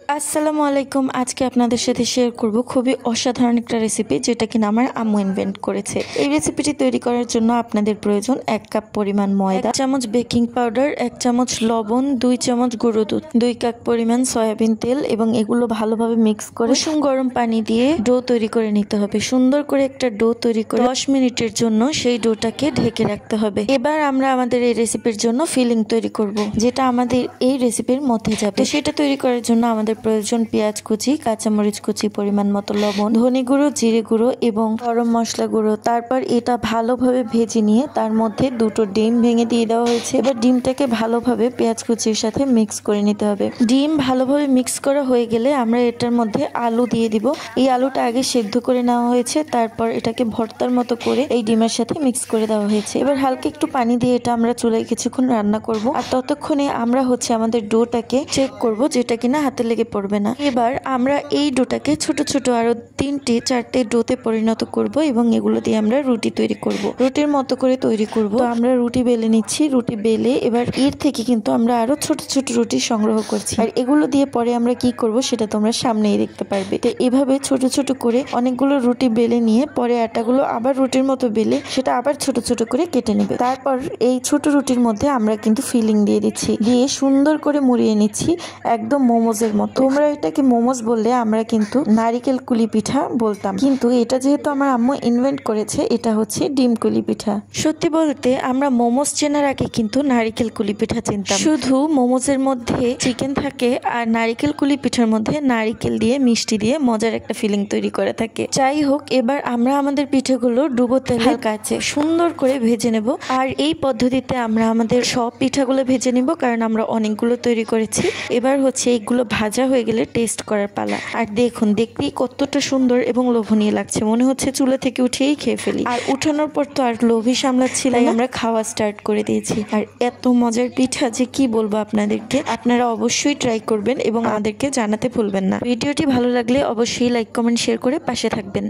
আসসালামু আলাইকুম। আজকে আপনাদের সাথে শেয়ার করব খুবই অসাধারণ একটা রেসিপি, যেটা কিনা আমার আম্মু ইনভেন্ট করেছে। এই রেসিপিটি তৈরি করার জন্য আপনাদের প্রয়োজন 1 কাপ পরিমাণ ময়দা, 1 চামচ বেকিং পাউডার, 1 চামচ লবণ, 2 চামচ গুঁড়ো দুধ, 2 কাপ পরিমাণ সয়াবিন তেল এবং এগুলো ভালোভাবে মিক্স করে কুসুম গরম পানি দিয়ে ডো তৈরি করে নিতে হবে। সুন্দর করে একটা ডো তৈরি করে 10 মিনিটের জন্য সেই ডোটাকে ঢেকে রাখতে হবে। এবার আমরা আমাদের এই রেসিপির জন্য ফিলিং তৈরি করব, যেটা আমাদের এই রেসিপির মধ্যে যাবে। সেটা তৈরি করার জন্য আমাদের প্রয়োজন পেঁয়াজ কুচি, কাঁচামরিচ কুচি, পরিমাণ মতো লবণ, ধনে গুঁড়ো, জিরে গুঁড়ো এবং গরম মশলা গুঁড়ো। তারপর এটা ভালোভাবে ভেজে নিয়ে তার মধ্যে 2টো ডিম ভেঙে দিয়ে দেওয়া হয়েছে। এবার ডিমটাকে ভালোভাবে পেঁয়াজ কুচির সাথে মিক্স করে নিতে হবে। ডিম ভালোভাবে মিক্স করা হয়ে গেলে আমরা এটার মধ্যে আলু দিয়ে দিব। এই আলুটা আগে সেদ্ধ করে নেওয়া হয়েছে, তারপর এটাকে ভর্তার মতো করে এই ডিমের সাথে মিক্স করে দেওয়া হয়েছে। এবার হালকা একটু পানি দিয়ে এটা আমরা চুলায় কিছুক্ষণ রান্না করব, আর ততক্ষণে আমরা আমাদের ডোটাকে চেক করব, যেটা কিনা হাতে লেগে পড়বে না। এবার আমরা এই ডোটাকে ছোট ছোট আরো 3-4টে ডোতে পরিণত করব এবং এগুলো দিয়ে আমরা রুটি তৈরি করব, রুটির মতো করে তৈরি করব। তো আমরা রুটি বেলে নিচ্ছি। রুটি বেলে এবার এর থেকে কিন্তু আমরা আরো ছোট ছোট রুটি সংগ্রহ করছি, আর এগুলো দিয়ে পরে আমরা কি করব সেটা তোমরা সামনেই দেখতে পারবে। তো এভাবে ছোট ছোট করে অনেকগুলো রুটি বেলে নিয়ে পরে আটাগুলো আবার রুটির মতো বেলে সেটা আবার ছোট ছোট করে কেটে নেবে। তারপর এই ছোট রুটির মধ্যে আমরা কিন্তু ফিলিং দিয়ে দিচ্ছি, দিয়ে সুন্দর করে মুড়িয়ে নিচ্ছি, একদম মোমোজের মতো। তোমরা এটাকে মোমোজ বললে, আমরা কিন্তু নারিকেল কুলি পিঠা বলতাম, কিন্তু এটা যেহেতু আমার আম্মু ইনভেন্ট করেছে, এটা হচ্ছে ডিম কুলি পিঠা। সত্যি বলতে আমরা মোমোজ চেনার আগে কিন্তু নারিকেল কুলি পিঠা চিনতাম। শুধু মোমোজের মধ্যে চিকেন থাকে আর নারিকেল কুলি পিঠার মধ্যে নারিকেল দিয়ে মিষ্টি দিয়ে মজার একটা ফিলিং তৈরি করে থাকে। যাই হোক, এবার আমরা আমাদের পিঠাগুলো ডুবো তেলে হালকা আছে সুন্দর করে ভেজে নেব। আর এই পদ্ধতিতে আমরা আমাদের সব পিঠাগুলো ভেজে নিব, কারণ আমরা অনেকগুলো তৈরি করেছি। এবার এইগুলো ভাজা হয়ে গেলে টেস্ট করার পালা। আর দেখুন, দেখতেই কতটা সুন্দর এবং লোভনীয় লাগছে, মনে হচ্ছে চুলা থেকে উঠেই খেয়ে ফেলি। আর উঠানোর পর তো আর লোভই সামলাচ্ছিলাম, আমরা খাওয়া স্টার্ট করে দিয়েছি। আর এত মজার পিঠা যে কি বলবো আপনাদেরকে। আপনারা অবশ্যই ট্রাই করবেন এবং আমাদেরকে জানাতে ভুলবেন না। ভিডিওটি ভালো লাগলে অবশ্যই লাইক, কমেন্ট, শেয়ার করে পাশে থাকবেন।